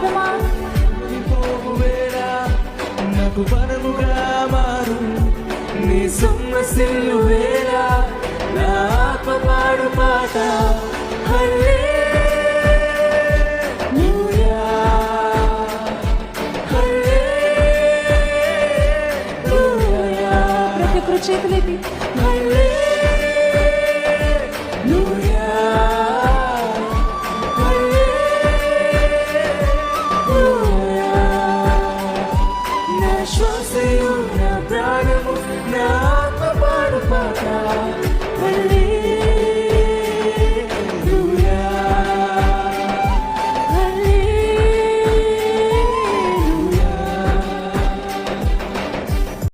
పాడదామా? నాకు వరముగా మారు నీ సొమ్మసిల్లు వేళ నా ఆత్మ పాడు పాట హల్లెలూయా హల్లెలూయా. ప్రతి ఒక్కరు చేతులెత్తి హల్లెలూయా హల్లెలూయా. నా శ్వాసే